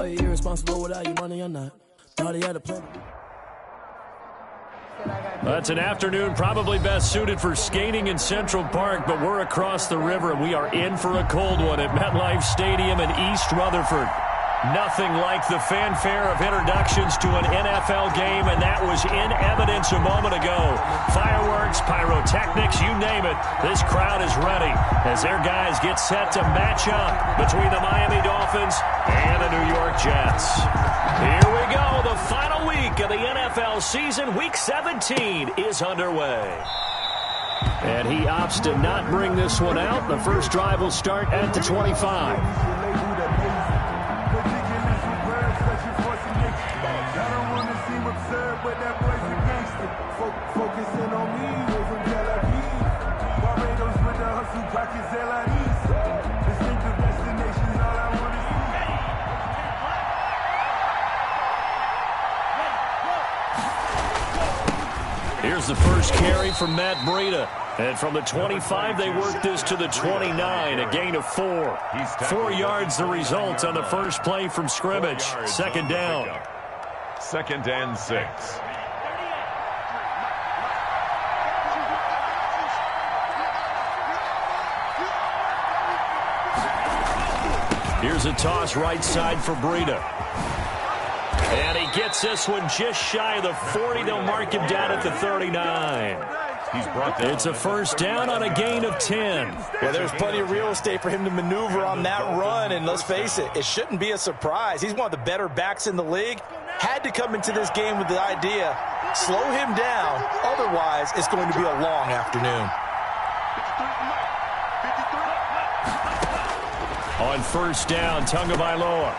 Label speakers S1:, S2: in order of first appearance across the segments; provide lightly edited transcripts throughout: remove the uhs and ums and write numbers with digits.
S1: call you irresponsible without your money or not. Thought he had a plan.
S2: That's an afternoon probably best suited for skating in Central Park, but we're across the river, and we are in for a cold one at MetLife Stadium in East Rutherford. Nothing like the fanfare of introductions to an NFL game, and that was in evidence a moment ago. Fireworks, pyrotechnics, you name it. This crowd is ready as their guys get set to match up between the Miami Dolphins and the New York Jets. Here we go. The final week of the NFL season, Week 17, is underway. And he opts to not bring this one out. The first drive will start at the 25. Here's the first carry from Matt Breida. And from the 25, they work this to the 29, a gain of 4. 4 yards the result on the first play from scrimmage. Second down.
S3: 2nd and 6.
S2: Here's a toss right side for Breida. And he gets this one just shy of the 40. They'll mark him down at the 39. It's a first down on a gain of 10.
S4: Well, there's plenty of real estate for him to maneuver on that run, and let's face it, it shouldn't be a surprise. He's one of the better backs in the league. Had to come into this game with the idea, slow him down, otherwise it's going to be a long afternoon.
S2: On first down, Tagovailoa.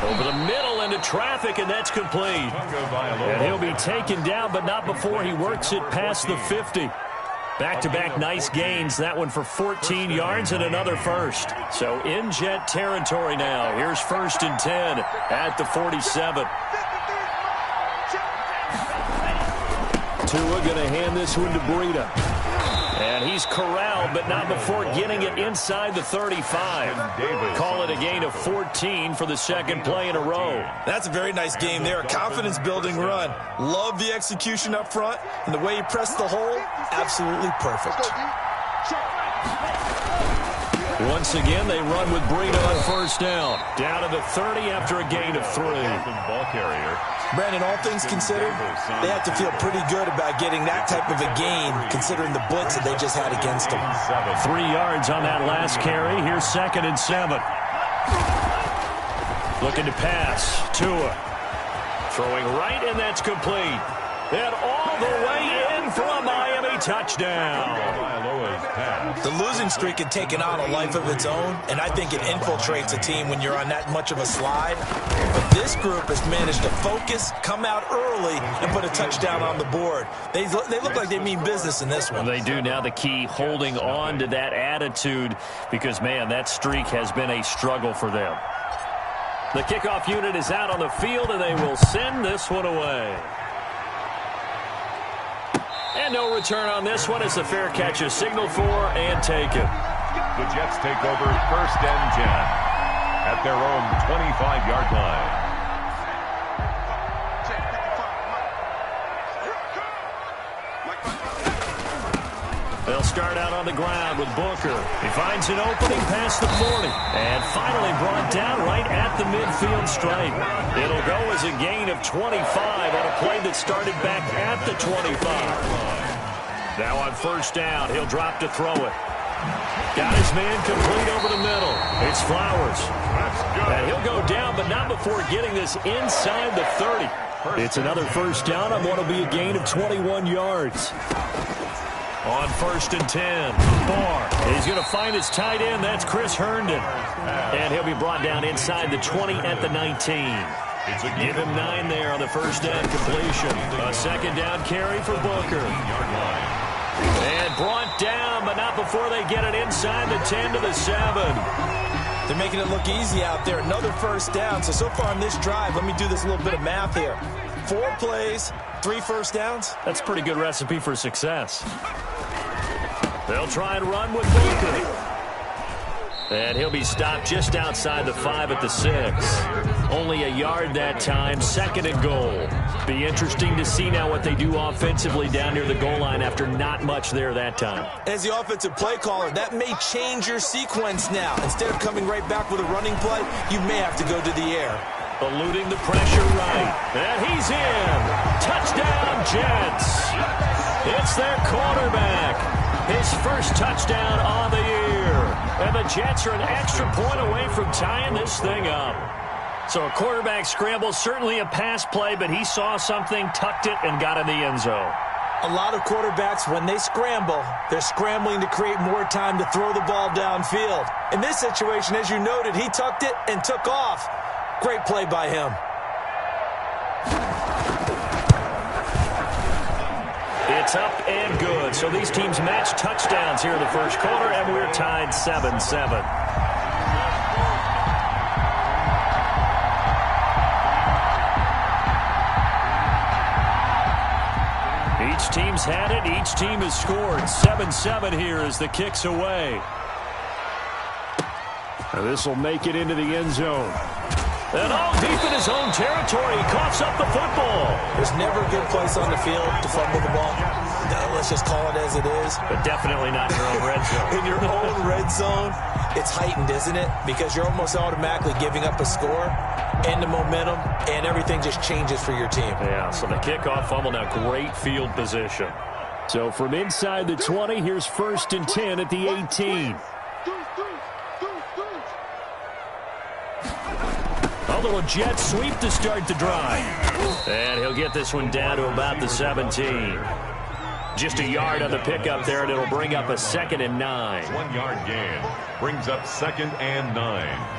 S2: Over the middle into traffic, and that's complete. And he'll be taken down, but not before he works it past the 50. Back-to-back nice gains. That one for 14 yards and another first. So in Jet territory now. Here's 1st and 10 at the 47. Tua going to hand this one to Breida. And he's corralled, but not before getting it inside the 35. Call it a gain of 14 for the second play in a row.
S4: That's a very nice game there. A confidence-building run. Love the execution up front, and the way he pressed the hole, absolutely perfect.
S2: Once again, they run with Breida on first down. Down to the 30 after a gain of 3.
S3: Ball carrier.
S4: Brandon, all things considered, they have to feel pretty good about getting that type of a gain, considering the blitz that they just had against them.
S2: 3 yards on that last carry. Here's 2nd and 7. Looking to pass. Tua. Throwing right, and that's complete. And all the way in for a Miami touchdown.
S4: The losing streak had taken on a life of its own, and I think it infiltrates a team when you're on that much of a slide. But this group has managed to focus, come out early, and put a touchdown on the board. They look like they mean business in this one.
S2: They do. Now the key, holding on to that attitude, because, man, that streak has been a struggle for them. The kickoff unit is out on the field, and they will send this one away. And no return on this one. It's a fair catch, a signal for, and taken.
S3: The Jets take over 1st and 10 at their own 25-yard line.
S2: They'll start out on the ground with Booker. He finds an opening past the 40. And finally brought down right at the midfield stripe. It'll go as a gain of 25 on a play that started back at the 25. Now on first down, he'll drop to throw it. Got his man complete over the middle. It's Flowers. And he'll go down, but not before getting this inside the 30. It's another first down on what will be a gain of 21 yards. On 1st and 10, Barr. He's going to find his tight end. That's Chris Herndon. And he'll be brought down inside the 20 at the 19. Give him 9 there on the first down completion. A second down carry for Booker. And brought down, but not before they get it inside the 10 to the 7.
S4: They're making it look easy out there. Another first down. So far on this drive, let me do this little bit of math here. 4 plays, 3 first downs.
S2: That's a pretty good recipe for success. They'll try and run with Booker. And he'll be stopped just outside the 5 at the 6. Only only a yard that time, 2nd and goal. Be interesting to see now what they do offensively down near the goal line after not much there that time.
S4: As the offensive play caller, that may change your sequence now. Instead of coming right back with a running play, you may have to go to the air.
S2: Eluding the pressure right. And he's in. Touchdown, Jets. It's their quarterback. His first touchdown on the year. And the Jets are an extra point away from tying this thing up. So a quarterback scramble, certainly a pass play, but he saw something, tucked it, and got in the end zone.
S4: A lot of quarterbacks, when they scramble, they're scrambling to create more time to throw the ball downfield. In this situation, as you noted, he tucked it and took off. Great play by him.
S2: It's up and good. So these teams match touchdowns here in the first quarter, and we're tied 7-7. Each team's had it. Each team has scored. 7-7 here as the kick's away. Now this will make it into the end zone. And all deep in his own territory, he coughs up the football.
S4: There's never a good place on the field to fumble the ball. Let's just call it as it is.
S2: But definitely not in your own red zone.
S4: In your own red zone, it's heightened, isn't it? Because you're almost automatically giving up a score and the momentum, and everything just changes for your team.
S2: Yeah, so the kickoff fumble, now great field position. So from inside the 20, here's 1st and 10 at the 18. A little jet sweep to start the drive. And he'll get this one down to about the 17. Just a yard on the pickup there, and it'll bring up a 2nd and 9.
S3: 1 yard gain brings up 2nd and 9.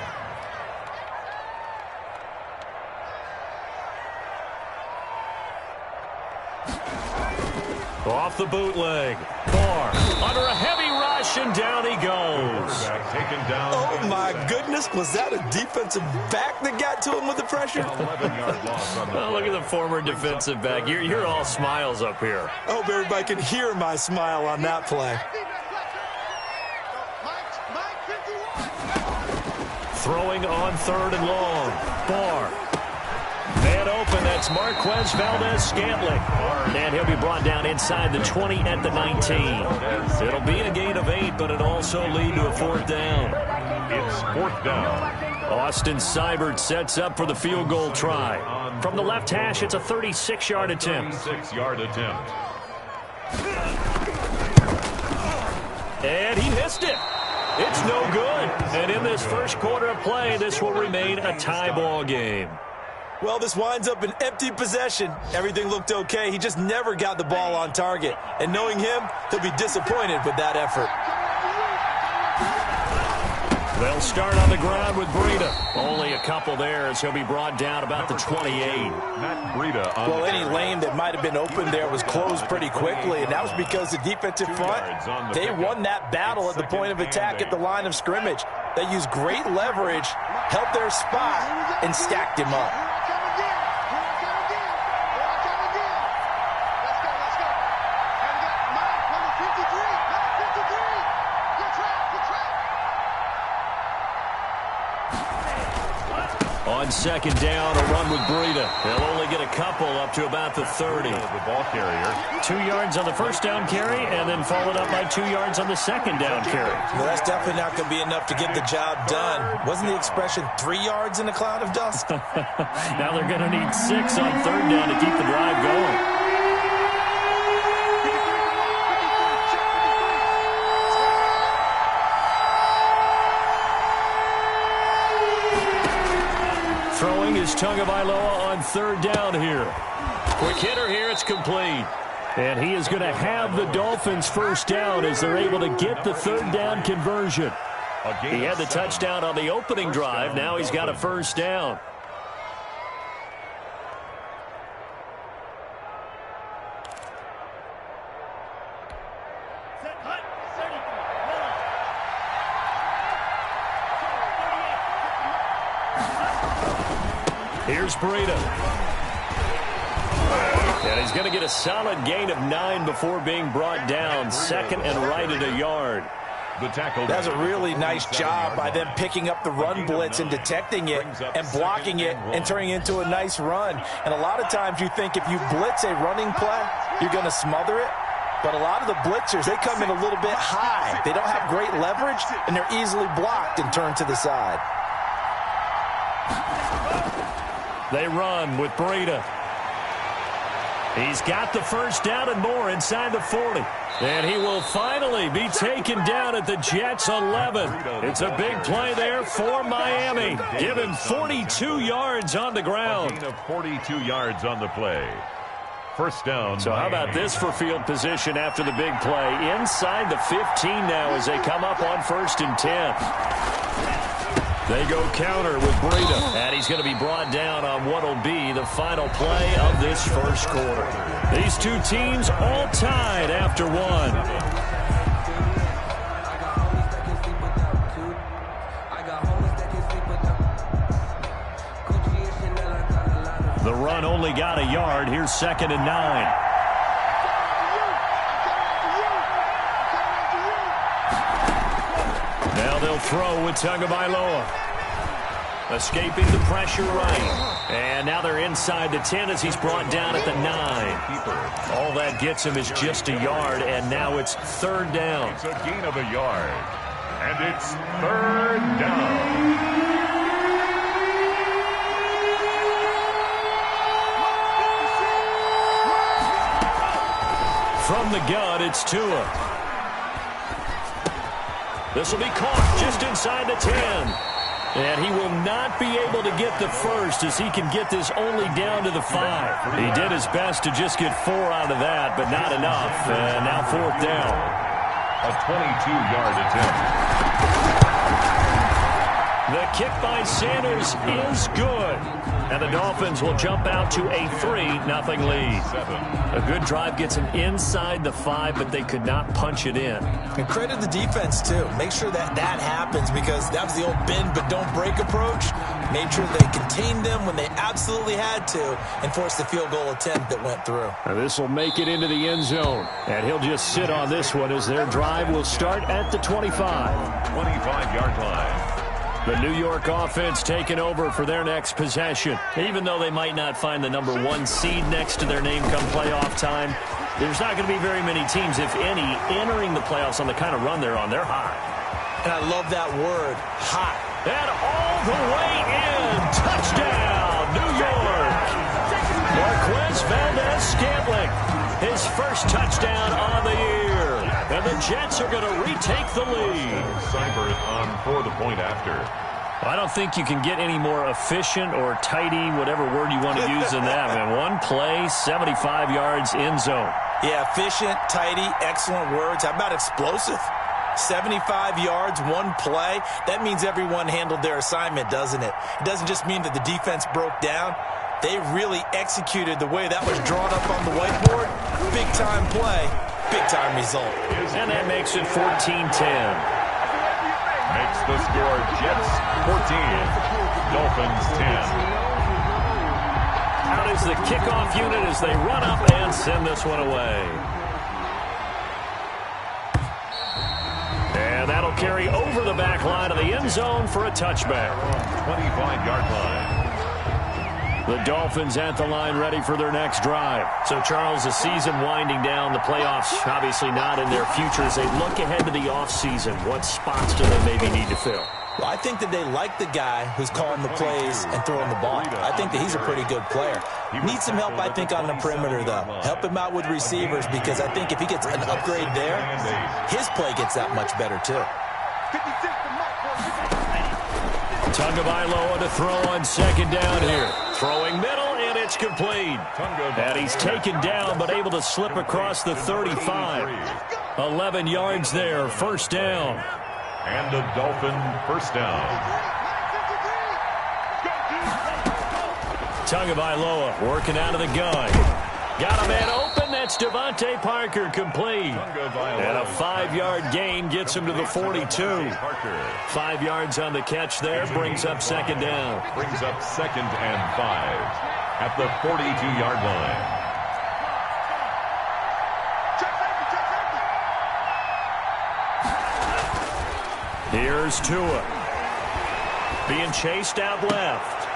S2: Off the bootleg. Barr under a heavy rush, and down he goes.
S3: Taken down.
S4: Oh, my goodness. Was that a defensive back that got to him with the pressure?
S3: 11-yard loss on the
S2: Oh, look at the former defensive back. You're all smiles up here.
S4: I hope everybody can hear my smile on that play.
S2: Throwing on 3rd and long. Barr. Man open, that's Marquez Valdez-Scantling. And he'll be brought down inside the 20 at the 19. It'll be a gain of 8, but it'll also lead to a 4th down.
S3: It's 4th down.
S2: Austin Seibert sets up for the field goal try. From the left hash, it's a 36-yard attempt.
S3: 36-yard attempt.
S2: And he missed it. It's no good. And in this first quarter of play, this will remain a tie ball game.
S4: Well, this winds up an empty possession. Everything looked okay. He just never got the ball on target. And knowing him, he'll be disappointed with that effort.
S2: They'll start on the ground with Breida. Only a couple there as he'll be brought down about the 28.
S3: Matt Breida.
S4: Well, any lane that might have been open there was closed pretty quickly, and that was because the defensive front, they won that battle at the point of attack at the line of scrimmage. They used great leverage, held their spot, and stacked him up.
S2: On 2nd down, a run with Breida. They'll only get a couple up to about the 30.
S3: The ball carrier.
S2: 2 yards on the first down carry, and then followed up by 2 yards on the 2nd down carry.
S4: Well, that's definitely not going to be enough to get the job done. Wasn't the expression 3 yards in a cloud of dust?
S2: Now they're going to need 6 on 3rd down to keep the drive going. Throwing is Tagovailoa on 3rd down here. Quick hitter here, it's complete. And he is going to have the Dolphins' first down as they're able to get the 3rd down conversion. He had the touchdown on the opening drive. Now he's got a first down. Here's Breida. And he's going to get a solid gain of 9 before being brought down. 2nd and right at a yard.
S3: The tackle.
S4: That's a really nice job by them picking up the run blitz and detecting it and blocking it and turning it into a nice run. And a lot of times you think if you blitz a running play, you're going to smother it. But a lot of the blitzers, they come in a little bit high. They don't have great leverage, and they're easily blocked and turned to the side.
S2: They run with Breida. He's got the first down and more inside the 40. And he will finally be taken down at the Jets' 11. It's a big play there for Miami. Give him 42 yards on the ground.
S3: A gain of 42 yards on the play. First down.
S2: So how about this for field position after the big play? Inside the 15 now as they come up on 1st and 10. They go counter with Breida, and he's going to be brought down on what will be the final play of this first quarter. These two teams all tied after one. The run only got a yard. Here's 2nd and 9. Now they'll throw with Tagovailoa. Escaping the pressure right. And now they're inside the 10 as he's brought down at the 9. All that gets him is just a yard, and now it's 3rd down.
S3: It's a gain of a yard. And it's 3rd down.
S2: From the gun, it's Tua. This will be caught just inside the 10. And he will not be able to get the first as he can get this only down to the 5. He did his best to just get 4 out of that, but not enough. And now 4th down.
S3: A 22-yard attempt.
S2: The kick by Sanders is good. And the Dolphins will jump out to a 3-0 lead. A good drive gets them inside the 5, but they could not punch it in.
S4: And credit the defense, too. Make sure that happens because that was the old bend but don't break approach. Made sure they contained them when they absolutely had to and forced the field goal attempt that went through.
S2: Now this will make it into the end zone. And he'll just sit on this one as their drive will start at the 25.
S3: 25-yard line.
S2: The New York offense taking over for their next possession. Even though they might not find the number 1 seed next to their name come playoff time, there's not going to be very many teams, if any, entering the playoffs on the kind of run they're on. They're hot.
S4: And I love that word, hot.
S2: And all the way in. Touchdown, New York. Marquez Valdez-Scantling. His first touchdown on the year. And the Jets are going to retake the lead.
S3: Seibert on for the point after.
S2: I don't think you can get any more efficient or tidy, whatever word you want to use in that, man. One play, 75 yards, end zone.
S4: Yeah, efficient, tidy, excellent words. How about explosive? 75 yards, one play. That means everyone handled their assignment, doesn't it? It doesn't just mean that the defense broke down. They really executed the way that was drawn up on the whiteboard. Big-time play, big-time result.
S2: And that makes it 14-10.
S3: Makes the score Jets 14, Dolphins 10.
S2: Out is the kickoff unit as they run up and send this one away. And that'll carry over the back line of the end zone for a touchback.
S3: 25-yard line.
S2: The Dolphins at the line ready for their next drive. So, Charles, the season winding down, the playoffs obviously not in their future. As they look ahead to the offseason, what spots do they maybe need to fill?
S4: Well, I think that they like the guy who's calling the plays and throwing the ball. I think that he's a pretty good player. Needs some help, I think, on the perimeter, though. Help him out with receivers because I think if he gets an upgrade there, his play gets that much better, too.
S2: Tagovailoa to throw on 2nd down here. Throwing middle, and it's complete. And he's taken down, but able to slip across the 35. 11 yards there, 1st down.
S3: And a Dolphin first down.
S2: Tagovailoa working out of the gun. Got a man open. That's Devontae Parker complete. And a 5-yard gain gets him to the 42. 5 yards on the catch there. Brings up 2nd down.
S3: Brings up 2nd and 5 at the 42-yard line.
S2: Here's Tua. Being chased out left.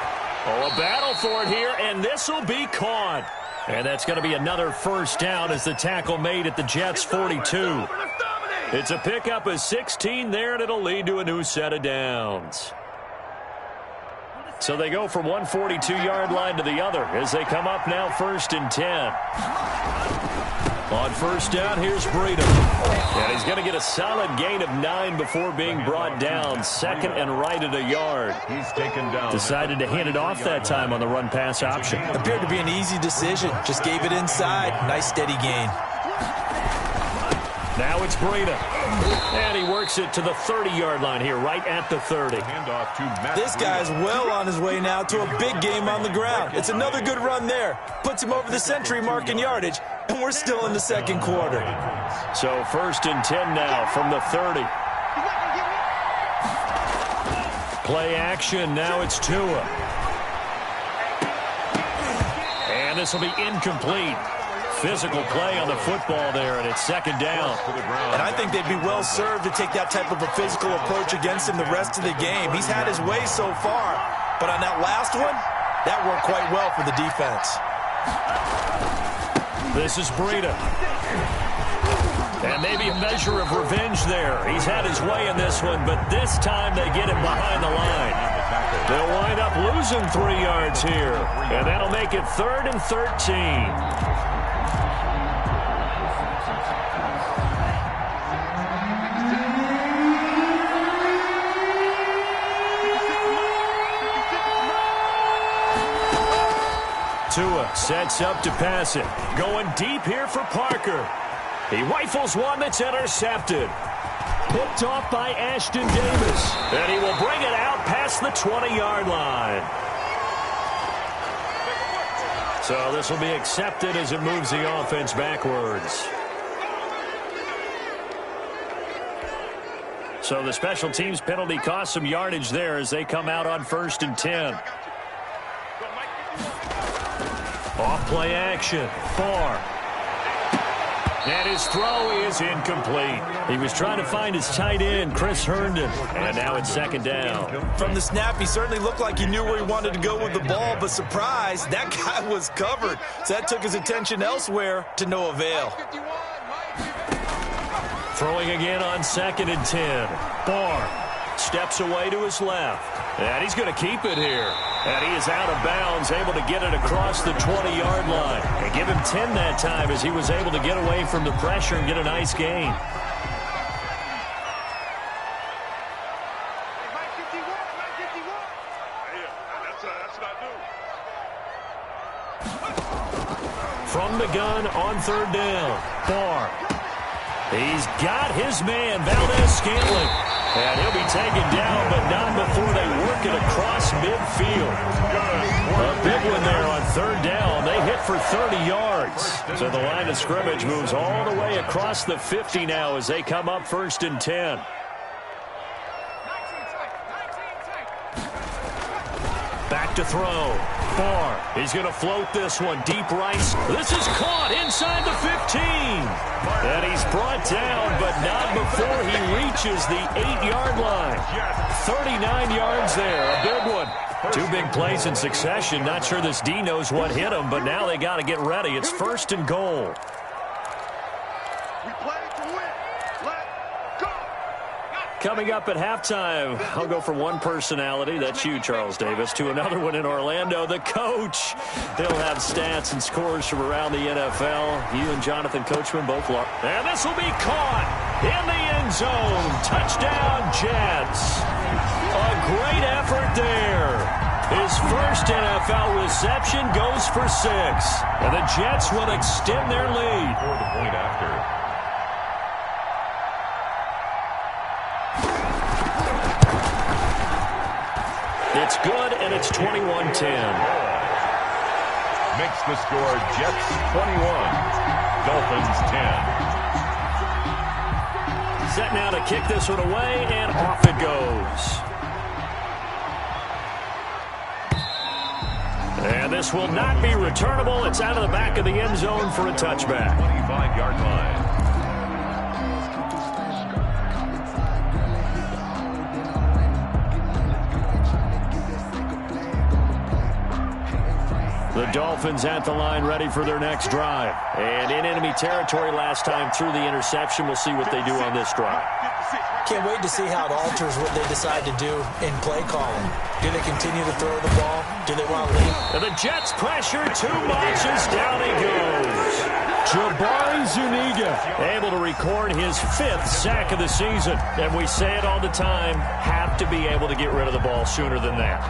S2: Oh, a battle for it here, and this will be caught. And that's going to be another first down as the tackle made at the Jets' 42. It's a pickup of 16 there, and it'll lead to a new set of downs. So they go from one 42-yard line to the other as they come up now 1st and 10. On first down, here's Breida. And he's going to get a solid gain of 9 before being brought down. 2nd and right at a yard.
S3: He's taken down.
S2: Decided to hand it off that time on the run-pass option.
S4: Appeared to be an easy decision. Just gave it inside. Nice steady gain.
S2: Now it's Breida. And he works it to the 30-yard line here, right at the 30.
S4: This guy's well on his way now to a big game on the ground. It's another good run there. Puts him over the century mark in yardage, and we're still in the second quarter.
S2: So 1st and 10 now from the 30. Play action. Now it's Tua. And this will be incomplete. Physical play on the football there, and it's 2nd down.
S4: And I think they'd be well served to take that type of a physical approach against him the rest of the game. He's had his way so far, but on that last one, that worked quite well for the defense.
S2: This is Breida. And maybe a measure of revenge there. He's had his way in this one, but this time they get him behind the line. They'll wind up losing 3 yards here, and that'll make it 3rd and 13. Tua sets up to pass it. Going deep here for Parker. He rifles one that's intercepted. Picked off by Ashton Davis. And he will bring it out past the 20-yard line. So this will be accepted as it moves the offense backwards. So the special teams penalty cost some yardage there as they come out on 1st and 10. Off play action. Barr. And his throw is incomplete. He was trying to find his tight end, Chris Herndon. And now it's 2nd down.
S4: From the snap, he certainly looked like he knew where he wanted to go with the ball, but surprise, that guy was covered. So that took his attention elsewhere to no avail.
S2: Throwing again on 2nd and 10. Barr steps away to his left. And he's going to keep it here. And he is out of bounds, able to get it across the 20-yard line. And give him 10 that time as he was able to get away from the pressure and get a nice gain. From the gun on 3rd down. Barr. He's got his man, Valdez-Scantling. And he'll be taken down, but not before they work it across midfield. A big one there on 3rd down. They hit for 30 yards. So the line of scrimmage moves all the way across the 50 now as they come up 1st and 10. Back to throw. Barr. He's going to float this one deep right. This is caught inside the 15. And he's brought down, but not before he reaches the 8-yard line. 39 yards there. A big one. 2 big plays in succession. Not sure this D knows what hit him, but now they got to get ready. It's 1st and goal. Coming up at halftime, I'll go from one personality, that's you, Charles Davis, to another one in Orlando, the coach. He'll have stats and scores from around the NFL. You and Jonathan Coachman both lost. And this will be caught in the end zone. Touchdown, Jets. A great effort there. His first NFL reception goes for 6. And the Jets will extend their lead.
S3: For the point after.
S2: It's good, and it's 21-10.
S3: Makes the score Jets 21, Dolphins 10.
S2: Set now to kick this one away, and off it goes. And this will not be returnable. It's out of the back of the end zone for a touchback.
S3: 25-yard line.
S2: The Dolphins at the line ready for their next drive. And in enemy territory last time through the interception. We'll see what they do on this drive.
S4: Can't wait to see how it alters what they decide to do in play calling. Do they continue to throw the ball? Do they want to lead?
S2: And the Jets pressure too much as down he goes. Jabari Zuniga able to record his 5th sack of the season. And we say it all the time, have to be able to get rid of the ball sooner than that.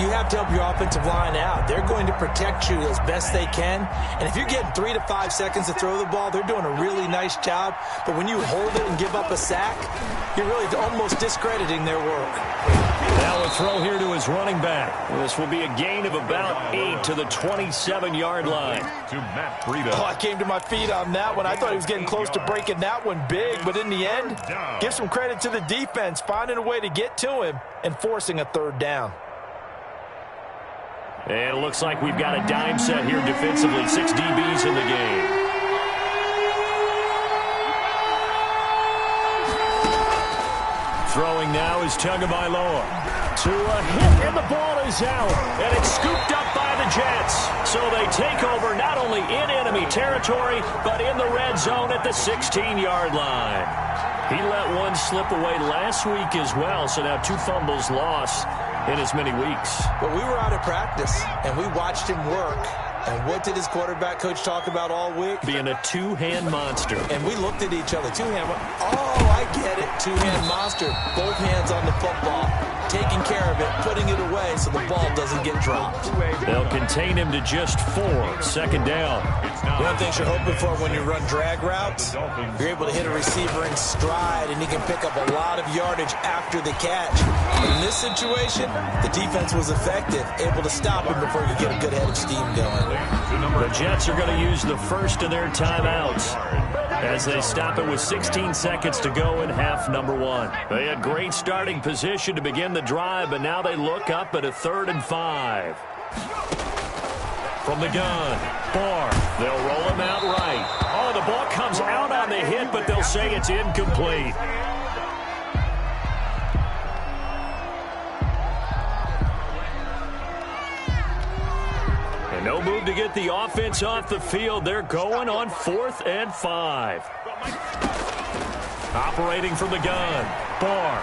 S4: You have to help your offensive line out. They're going to protect you as best they can. And if you're getting 3 to 5 seconds to throw the ball, they're doing a really nice job. But when you hold it and give up a sack, you're really almost discrediting their work.
S2: Now a throw here to his running back. This will be a gain of about 8 to the 27-yard line.
S3: To Matt Breida.
S4: Oh, I came to my feet on that one. I thought he was getting close to breaking that one big. But in the end, give some credit to the defense, finding a way to get to him and forcing a 3rd down.
S2: And it looks like we've got a dime set here defensively. 6 DBs in the game. Throwing now is Tagovailoa. To a hit, and the ball is out. And it's scooped up by the Jets. So they take over not only in enemy territory, but in the red zone at the 16-yard line. He let one slip away last week as well, so now 2 fumbles lost in as many weeks.
S4: But we were out of practice, and we watched him work. And what did his quarterback coach talk about all week?
S2: Being a 2-hand monster.
S4: And we looked at each other. 2-hand. Oh, I get it. 2-hand monster. Both hands on the football. Taking care of it. Putting it away so the ball doesn't get dropped.
S2: They'll contain him to just 4. 2nd down.
S4: One thing you're hoping for when you run drag routes, you're able to hit a receiver in stride, and he can pick up a lot of yardage after the catch. But in this situation, the defense was effective, able to stop him before you get a good head of steam going.
S2: The Jets are going to use the first of their timeouts as they stop it with 16 seconds to go in half number 1. They had great starting position to begin the drive, but now they look up at a 3rd and 5. From the gun, Barr. They'll roll him out right. Oh, the ball comes out on the hit, but they'll say it's incomplete. And no move to get the offense off the field. They're going on 4th and 5. Operating from the gun, Barr.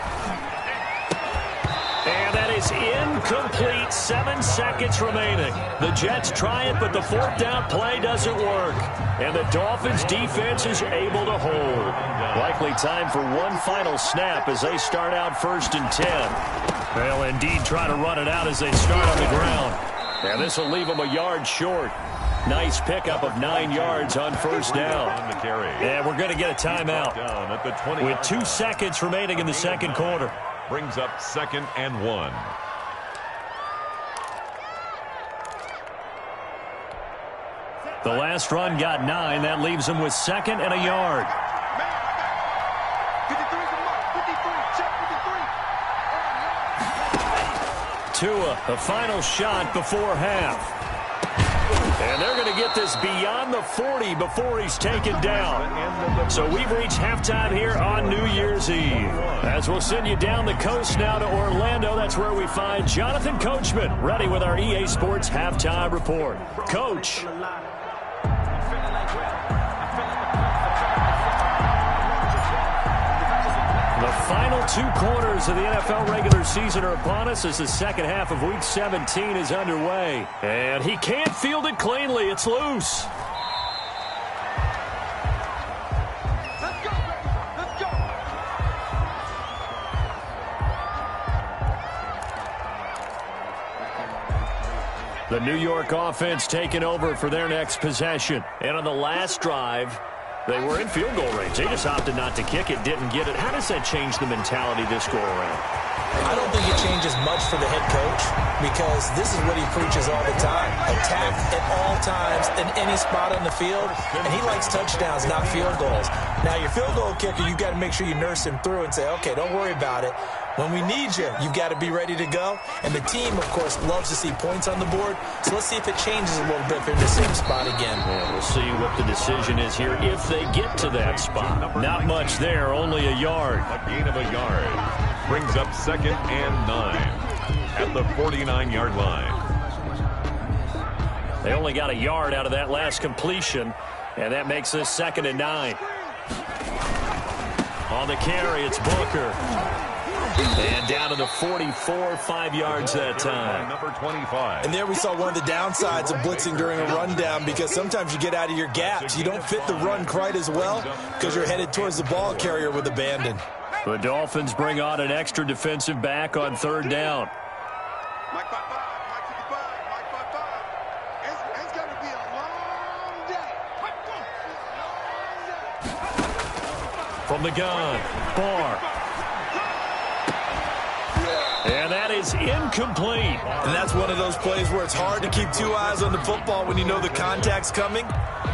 S2: And that is incomplete. 7 seconds remaining. The Jets try it, but the 4th down play doesn't work. And the Dolphins defense is able to hold. Likely time for one final snap as they start out 1st and 10. They'll indeed try to run it out as they start on the ground. And this will leave them a yard short. Nice pickup of 9 yards on 1st down. And we're going to get a timeout with 2 seconds remaining in the 2nd quarter.
S3: Brings up 2nd and 1.
S2: The last run got 9. That leaves them with 2nd and a yard. Tua, the final shot before half. And they're going to get this beyond the 40 before he's taken down. So we've reached halftime here on New Year's Eve. As we'll send you down the coast now to Orlando, that's where we find Jonathan Coachman, ready with our EA Sports Halftime Report. Coach. The final 2 quarters of the NFL regular season are upon us as the second half of Week 17 is underway. And he can't field it cleanly. It's loose.
S5: Let's go, baby. Let's go.
S2: The New York offense taking over for their next possession. And on the last drive, they were in field goal range. They just opted not to kick it, didn't get it. How does that change the mentality this go around?
S4: I don't think it changes much for the head coach because this is what he preaches all the time. Attack at all times in any spot on the field, and he likes touchdowns, not field goals. Now, your field goal kicker, you've got to make sure you nurse him through and say, okay, don't worry about it. When we need you, you've got to be ready to go. And the team, of course, loves to see points on the board. So let's see if it changes a little bit if they're in the same spot again.
S2: Yeah, we'll see what the decision is here if they get to that spot. Not much there, only a yard.
S3: A gain of a yard. Brings up 2nd and 9 at the 49-yard line.
S2: They only got a yard out of that last completion, and that makes this 2nd and 9. On the carry, it's Booker. And down to the 44, 5 yards that time.
S3: Number 25.
S4: And there we saw one of the downsides of blitzing during a rundown, because sometimes you get out of your gaps. You don't fit the run quite as well because you're headed towards the ball carrier with abandon.
S2: The Dolphins bring on an extra defensive back on 3rd down.
S5: Mike 5-5, Mike 55, Mike 5-5. It's going to be a long day.
S2: From the gun, Barr. And that is incomplete.
S4: And that's one of those plays where it's hard to keep 2 eyes on the football when you know the contact's coming,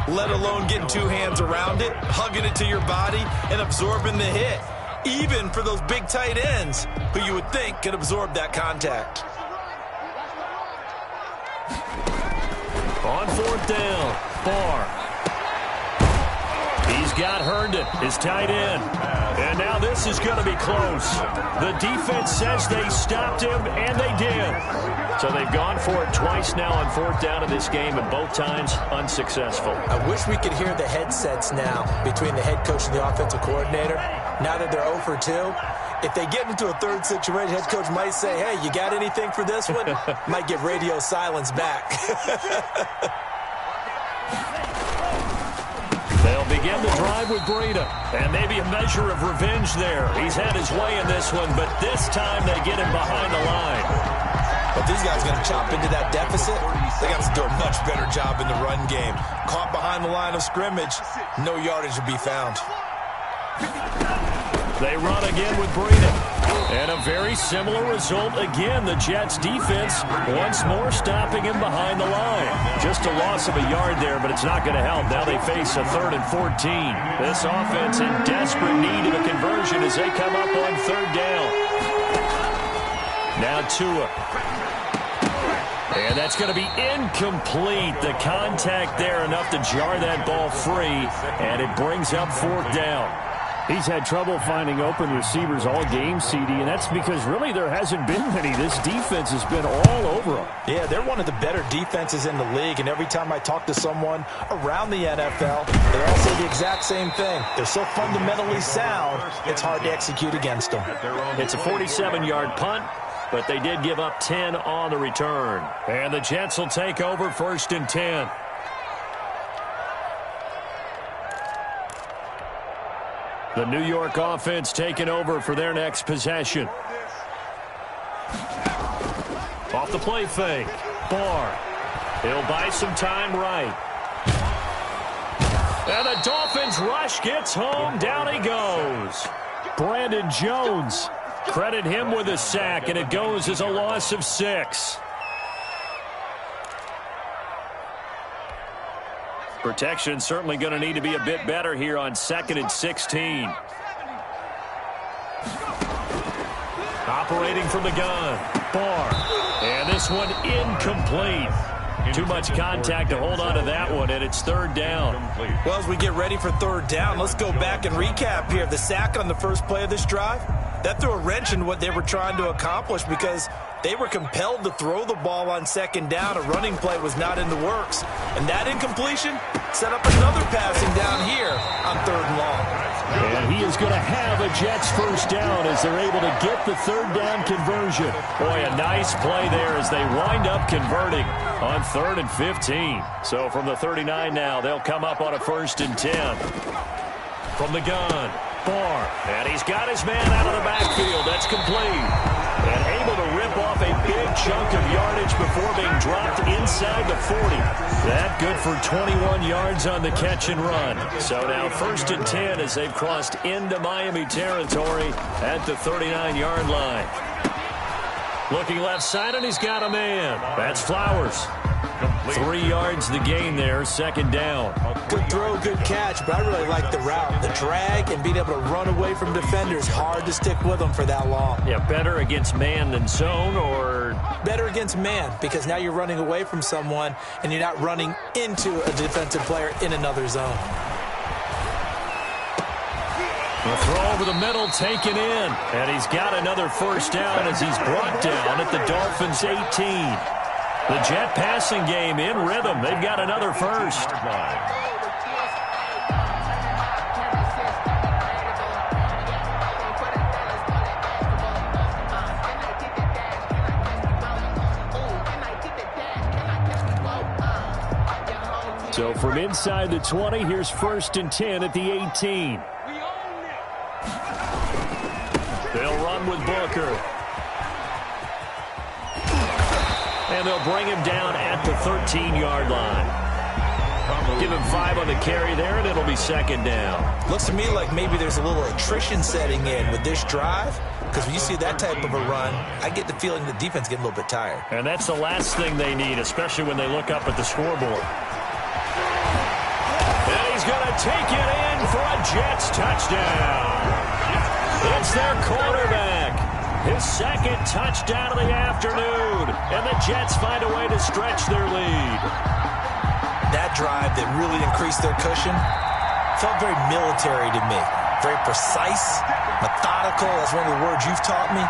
S4: let alone getting 2 hands around it, hugging it to your body, and absorbing the hit, even for those big tight ends who you would think could absorb that contact.
S2: On 4th down, Barr. He's got Herndon, his tight end. And now this is going to be close. The defense says they stopped him, and they did. So they've gone for it twice now on 4th down in this game, and both times unsuccessful.
S4: I wish we could hear the headsets now between the head coach and the offensive coordinator. Now that they're 0 for 2, if they get into a 3rd situation, head coach might say, hey, you got anything for this one? Might get radio silence back.
S2: They'll begin the drive with Breida, and maybe a measure of revenge there. He's had his way in this one, but this time they get him behind the line.
S4: But these guys going to chop into that deficit. They got to do a much better job in the run game. Caught behind the line of scrimmage, no yardage to be found.
S2: They run again with Breida. And a very similar result again. The Jets defense once more stopping him behind the line. Just a loss of a yard there, but it's not going to help. Now they face a 3rd and 14. This offense in desperate need of a conversion as they come up on 3rd down. Now Tua. And that's going to be incomplete. The contact there enough to jar that ball free, and it brings up 4th down.
S6: He's had trouble finding open receivers all game, CD, and that's because really there hasn't been many. This defense has been all over him.
S4: Yeah, they're one of the better defenses in the league, and every time I talk to someone around the NFL, they all say the exact same thing. They're so fundamentally sound, it's hard to execute against them.
S2: It's a 47-yard punt, but they did give up 10 on the return. And the Jets will take over 1st and 10. The New York offense taking over for their next possession. Off the play fake. Barr. He'll buy some time right. And the Dolphins rush gets home. Down he goes. Brandon Jones. Credit him with a sack, and it goes as a loss of 6. Protection certainly going to need to be a bit better here on 2nd and 16. Operating from the gun, Barr. And this one incomplete. Too much contact to hold on to that one, and it's 3rd down.
S4: Well, as we get ready for 3rd down, let's go back and recap here. The sack on the first play of this drive, that threw a wrench in what they were trying to accomplish because they were compelled to throw the ball on 2nd down. A running play was not in the works. And that incompletion set up another passing down here on 3rd and long.
S2: And he is going to have a Jets 1st down as they're able to get the 3rd down conversion. Boy, a nice play there as they wind up converting on 3rd and 15. So from the 39 now, they'll come up on a 1st and 10. From the gun, Barr. And he's got his man out of the backfield. That's complete. And able to rip off a big chunk of yardage before being dropped inside the 40. That good for 21 yards on the catch and run. So now 1st and 10 as they've crossed into Miami territory at the 39-yard line. Looking left side, and he's got a man. That's Flowers. 3 yards the gain there, 2nd down.
S4: Good throw, good catch, but I really like the route. The drag and being able to run away from defenders, hard to stick with them for that long.
S2: Yeah, better against man than zone, or?
S4: Better against man, because now you're running away from someone and you're not running into a defensive player in another zone.
S2: The throw over the middle taken in, and he's got another 1st down as he's brought down at the Dolphins' 18. The Jet passing game in rhythm. They've got another first.
S6: So from inside the 20, here's 1st and 10 at the 18.
S2: They'll run with Booker. And they'll bring him down at the 13-yard line. Give him 5 on the carry there, and it'll be 2nd down.
S4: Looks to me like maybe there's a little attrition setting in with this drive, because when you see that type of a run, I get the feeling the defense getting a little bit tired.
S2: And that's the last thing they need, especially when they look up at the scoreboard. And he's going to take it in for a Jets touchdown. It's their quarterback. His 2nd touchdown of the afternoon. And the Jets find a way to stretch their lead.
S4: That drive that really increased their cushion felt very military to me. Very precise, methodical. That's one of the words you've taught me.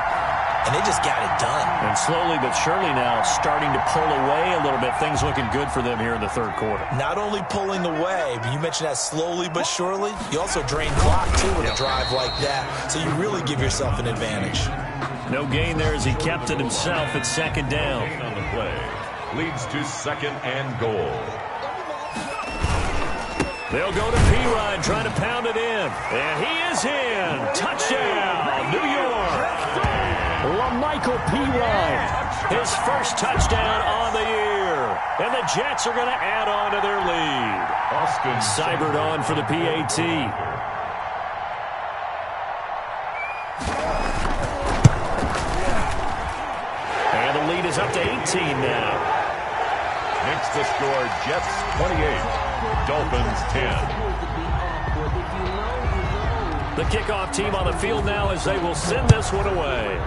S4: And they just got it done.
S2: And slowly but surely now starting to pull away a little bit. Things looking good for them here in the 3rd quarter.
S4: Not only pulling away, but you mentioned that slowly but surely. You also drain clock, too, with a drive like that. So you really give yourself an advantage.
S2: No gain there as he kept it himself at 2nd down.
S3: On the play leads to 2nd and goal.
S2: They'll go to P-Ryan trying to pound it in. And he is in. Touchdown, New York.
S6: LaMichael P-Ryan.
S2: His 1st touchdown on the year. And the Jets are going to add on to their lead.
S3: Austin
S2: Seibert on for the PAT. And the lead is up to 18 now.
S3: makes the score Jets 28, Dolphins 10.
S2: The kickoff team on the field now as they will send this one away.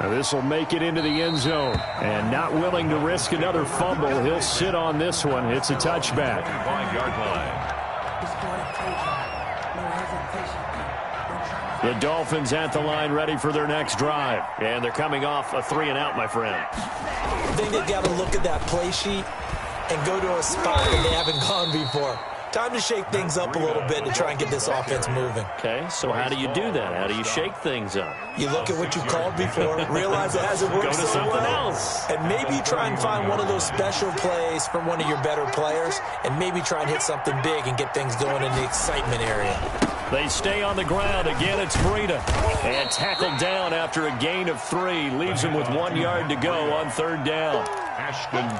S6: Now this will make it into the end zone. And not willing to risk another fumble, he'll sit on this one. It's a touchback.
S3: 5-yard line.
S2: The Dolphins at the line ready for their next drive. And they're coming off a 3-and-out, my friend.
S4: I think they've got to look at that play sheet and go to a spot that they haven't gone before. Time to shake things up a little bit to try and get this offense moving.
S2: Okay, so how do you do that? How do you shake things up?
S4: You look at what you called before, realize it hasn't worked
S2: Go to
S4: so
S2: something
S4: well,
S2: else.
S4: and maybe try and find one of those special plays from one of your better players, and maybe try and hit something big and get things going in the excitement area.
S2: They stay on the ground. Again, it's Breida. And tackled down after a gain of 3. Leaves him with 1 yard to go on 3rd down.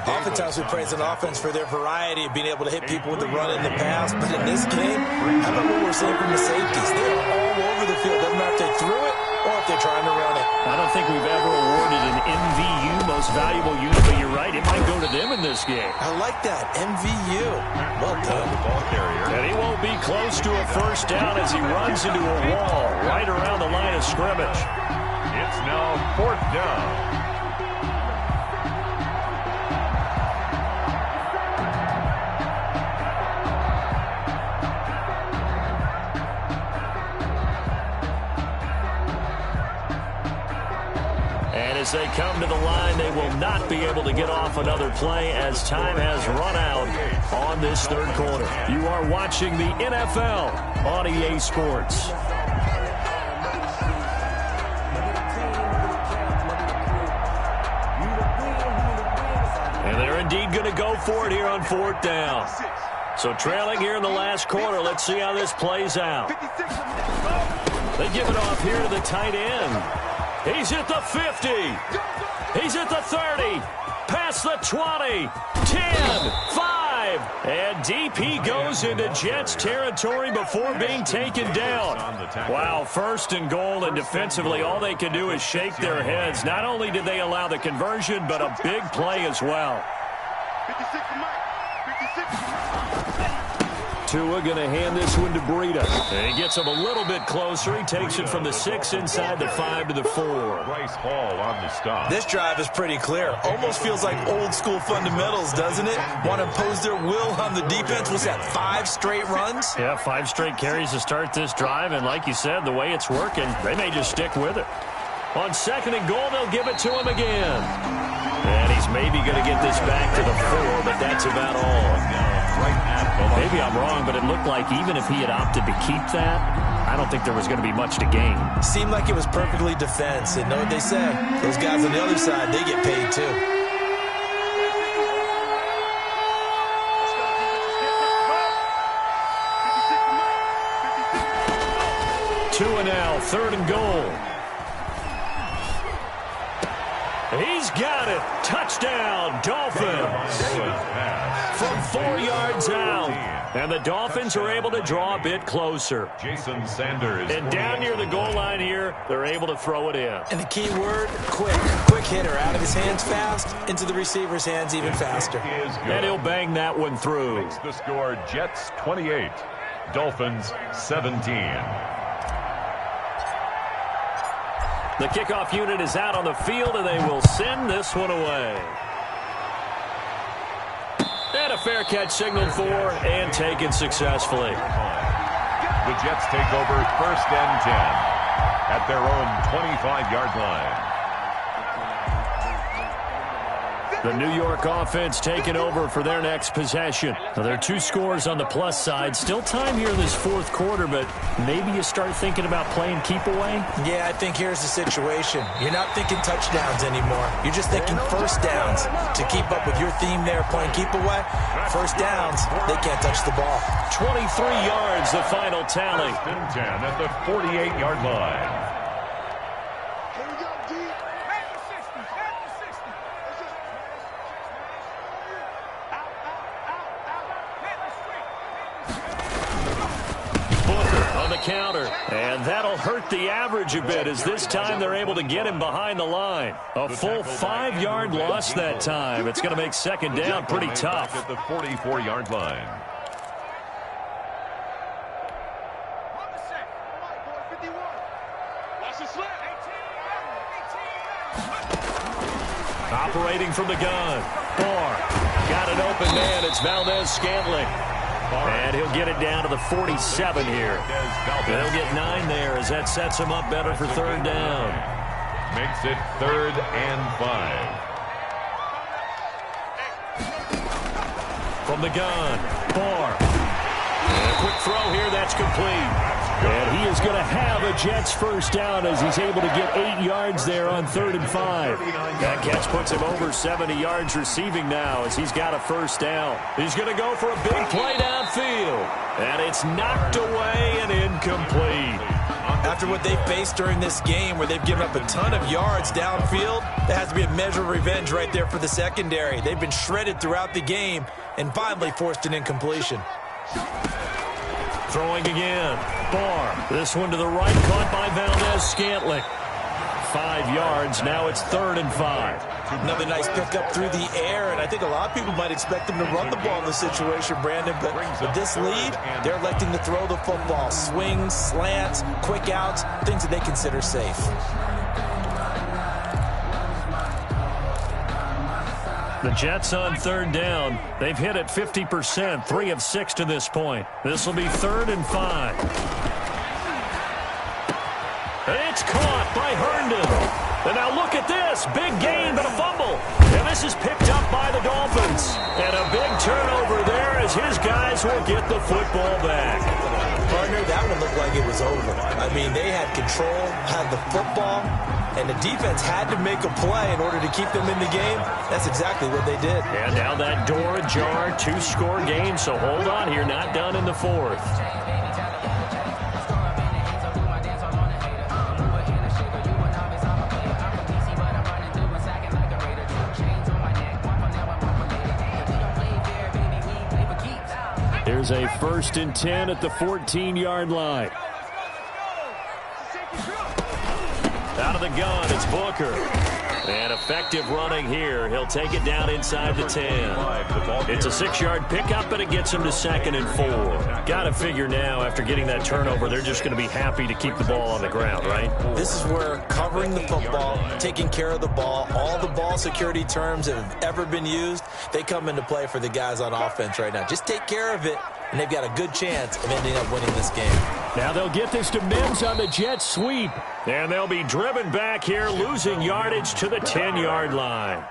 S4: Oftentimes we praise an offense for their variety of being able to hit people with the run and the pass, but in this game, how about what we're seeing from the safeties? They are all over the field. Doesn't matter if they threw it or if they're trying to run it.
S2: I don't think we've ever awarded an MVU, most valuable unit, but you're right, it might go to them in this game.
S4: I like that, MVU. Well done.
S3: Ball carrier.
S2: And he won't be close to a 1st down as he runs into a wall right around the line of scrimmage.
S3: It's now 4th down.
S2: As they come to the line, they will not be able to get off another play as time has run out on this 3rd quarter. You are watching the NFL on EA Sports. And they're indeed going to go for it here on 4th down. So trailing here in the last quarter, let's see how this plays out. They give it off here to the tight end. He's at the 50. He's at the 30. Past the 20. 10. 5. And deep he goes into Jets territory before being taken down. Wow, 1st and goal, and defensively all they can do is shake their heads. Not only did they allow the conversion, but a big play as well.
S5: 56 to Mike. 56.
S6: Tua going to hand this one to Breida.
S2: And he gets him a little bit closer. He takes it from the 6 inside the 5 to the 4.
S3: Bryce Hall on the stop.
S4: This drive is pretty clear. Almost feels like old school fundamentals, doesn't it? Want to impose their will on the defense. What's that, 5 straight runs?
S2: Yeah, 5 straight carries to start this drive. And like you said, the way it's working, they may just stick with it. On 2nd and goal, they'll give it to him again. And he's maybe going to get this back to the 4, but that's about all. Maybe I'm wrong, but it looked like even if he had opted to keep that, I don't think there was going to be much to gain.
S4: Seemed like it was perfectly defense. And know what they say? Those guys on the other side, they get paid too.
S2: Two and now, 3rd and goal. He's got it. Touchdown, Dolphins. From 4 yards out. And the Dolphins are able to draw a bit closer.
S3: Jason Sanders.
S2: And down near the goal line here, they're able to throw it in.
S4: And the key word, quick. Quick hitter. Out of his hands fast, into the receiver's hands even faster.
S2: And he'll bang that one through.
S3: Makes the score Jets 28, Dolphins 17.
S2: The kickoff unit is out on the field, and they will send this one away. And a fair catch signaled for and taken successfully.
S3: The Jets take over 1st and 10 at their own 25-yard line.
S2: The New York offense taking over for their next possession. Now, there are 2 scores on the plus side. Still time here in this 4th quarter, but maybe you start thinking about playing keep away?
S4: Yeah, I think here's the situation. You're not thinking touchdowns anymore. You're just thinking first downs. To keep up with your theme there, playing keep away, first downs, they can't touch the ball.
S2: 23 yards, the final tally.
S3: 1st and 10 at the 48-yard line.
S2: Counter, and that'll hurt the average a bit as this time they're able to get him behind the line. A full 5-yard loss that time. It's going to make 2nd down pretty tough.
S3: At the 44-yard line.
S2: Operating from the gun. Barr got an open man. It's Valdez-Scantling. And he'll get it down to the 47 here. They'll get 9 there as that sets him up better for 3rd down.
S3: Makes it 3rd and 5.
S2: From the gun, Barr. And a quick throw here, that's complete. And he is going to have a Jets first down as he's able to get 8 yards there on 3rd and 5. That catch puts him over 70 yards receiving now as he's got a first down. He's going to go for a big play downfield. And it's knocked away and incomplete.
S4: After what they faced during this game where they've given up a ton of yards downfield, there has to be a measure of revenge right there for the secondary. They've been shredded throughout the game and finally forced an incompletion.
S2: Throwing again. Barr. This one to the right, caught by Valdez-Scantling. 5 yards. Now it's 3rd and 5.
S4: Another nice pickup through the air, and I think a lot of people might expect them to run the ball in this situation, Brandon, but with this lead, they're electing to throw the football. Swings, slants, quick outs, things that they consider safe.
S2: The Jets on 3rd down. They've hit it 50%, 3 of 6 to this point. This will be 3rd and 5. It's caught by Herndon. And now look at this. Big gain, but a fumble. And this is picked up by the Dolphins. And a big turnover there as his guys will get the football back.
S4: Partner, that one looked like it was over. I mean, they had control, had the football, and the defense had to make a play in order to keep them in the game. That's exactly what they did.
S2: And now that door ajar, 2-score game, so hold on here, not done in the 4th. Here's a 1st and 10 at the 14-yard line. Out of the gun, it's Booker. And effective running here. He'll take it down inside the 10. It's a 6-yard pickup, but it gets him to 2nd and 4. Got to figure now, after getting that turnover, they're just going to be happy to keep the ball on the ground, right?
S4: This is where covering the football, taking care of the ball, all the ball security terms that have ever been used, they come into play for the guys on offense right now. Just take care of it, and they've got a good chance of ending up winning this game.
S6: Now they'll get this to Mims on the jet sweep. And they'll be driven back here, losing yardage to the 10-yard line.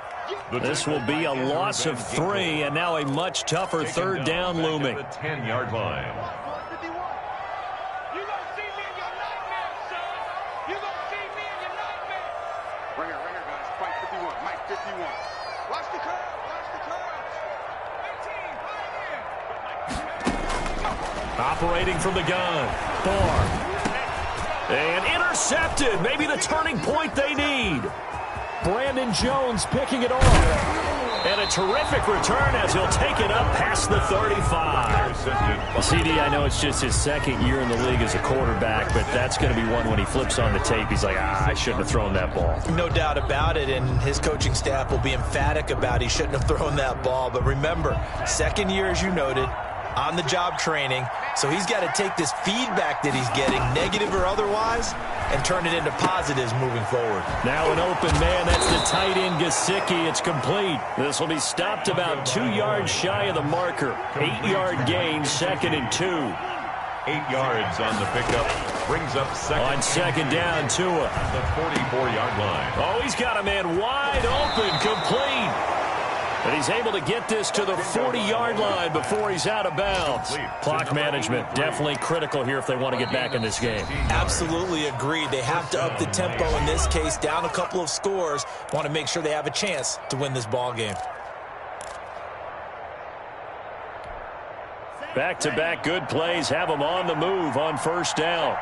S6: This will be a loss of 3, and now a much tougher third down looming.
S3: The 10-yard line.
S5: Ringer, guys. Fight 51. Mike 51. Watch the curve.
S2: Operating from the gun. Barr. And intercepted. Maybe the turning point they need.
S6: Brandon Jones picking it off.
S2: And a terrific return as he'll take it up past the 35.
S6: CD, I know it's just his second year in the league as a quarterback, but that's going to be one when he flips on the tape. He's like, I shouldn't have thrown that ball.
S4: No doubt about it, and his coaching staff will be emphatic about he shouldn't have thrown that ball. But remember, second year, as you noted, on-the-job training, so he's got to take this feedback that he's getting, negative or otherwise, and turn it into positives moving forward.
S2: Now an open man. That's the tight end, Gesicki. It's complete. This will be stopped about 2 yards shy of the marker. 8-yard gain, 2nd and 2.
S3: 8 yards on the pickup. Brings up second.
S2: On second down, Tua.
S3: At the 44-yard line.
S2: Oh, he's got a man wide open, complete. And he's able to get this to the 40-yard line before he's out of bounds. Clock management definitely critical here if they want to get back in this game.
S4: Absolutely agreed. They have to up the tempo in this case, down a couple of scores. Want to make sure they have a chance to win this ball game.
S2: Back-to-back good plays have them on the move on first down.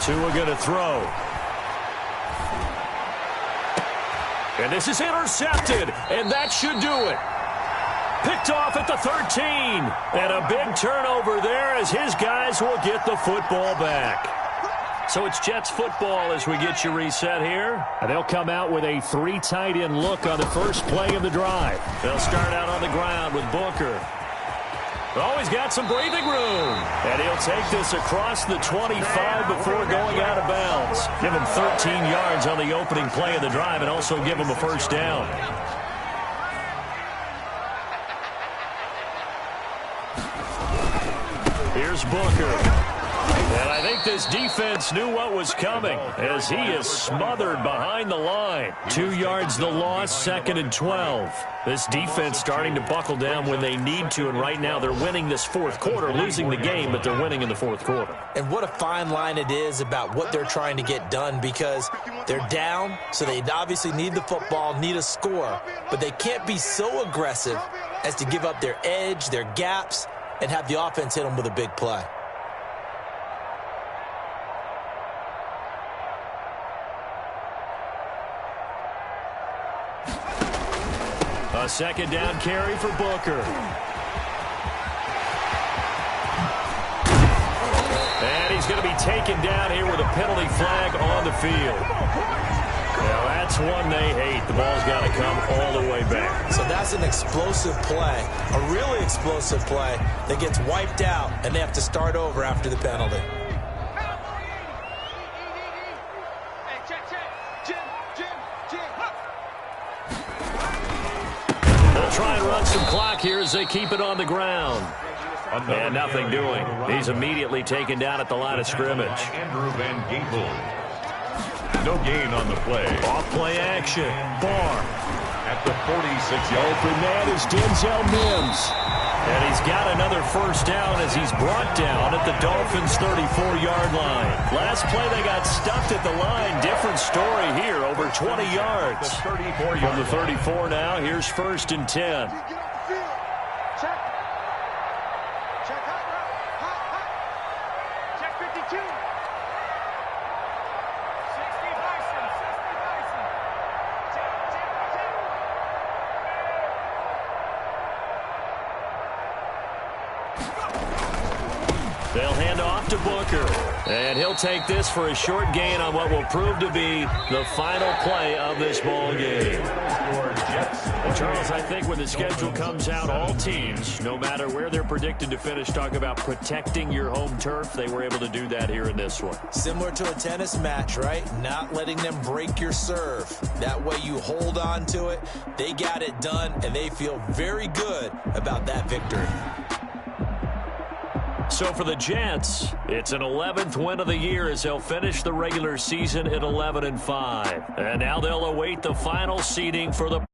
S2: Tua going to throw. And this is intercepted, and that should do it. Picked off at the 13. And a big turnover there as his guys will get the football back. So it's Jets football as we get you reset here.
S6: And they'll come out with a 3 tight end look on the first play of the drive.
S2: They'll start out on the ground with Booker. Oh, he's got some breathing room. And he'll take this across the 25 before going out of bounds. Give him 13 yards on the opening play of the drive and also give him a first down. Here's Booker. And I think this defense knew what was coming as he is smothered behind the line. 2 yards the loss, 2nd and 12. This defense starting to buckle down when they need to, and right now they're winning this fourth quarter, losing the game, but they're winning in the fourth quarter.
S4: And what a fine line it is about what they're trying to get done, because they're down, so they obviously need the football, need a score, but they can't be so aggressive as to give up their edge, their gaps, and have the offense hit them with a big play.
S2: A second down carry for Booker. And he's going to be taken down here with a penalty flag on the field. Now that's one they hate. The ball's got to come all the way back.
S4: So that's an explosive play, a really explosive play that gets wiped out, and they have to start over after the penalty.
S2: Try and run some clock here as they keep it on the ground. And nothing doing. He's immediately taken down at the line of scrimmage.
S3: Andrew Van Ginkel. No gain on the play.
S2: Off play action. Barr.
S3: At the 46-yard.
S6: Open man is Denzel Mims.
S2: And he's got another first down as he's brought down at the Dolphins' 34-yard line. Last play they got stuffed at the line. Different story here, over 20 yards. From the 34 now, here's 1st and 10. They'll hand off to Booker. And he'll take this for a short gain on what will prove to be the final play of this ball game. Well, Charles, I think when the schedule comes out, all teams, no matter where they're predicted to finish, talk about protecting your home turf. They were able to do that here in this one.
S4: Similar to a tennis match, right? Not letting them break your serve. That way you hold on to it. They got it done, and they feel very good about that victory.
S2: So for the Jets, it's an 11th win of the year as they'll finish the regular season at 11-5. And now they'll await the final seeding for the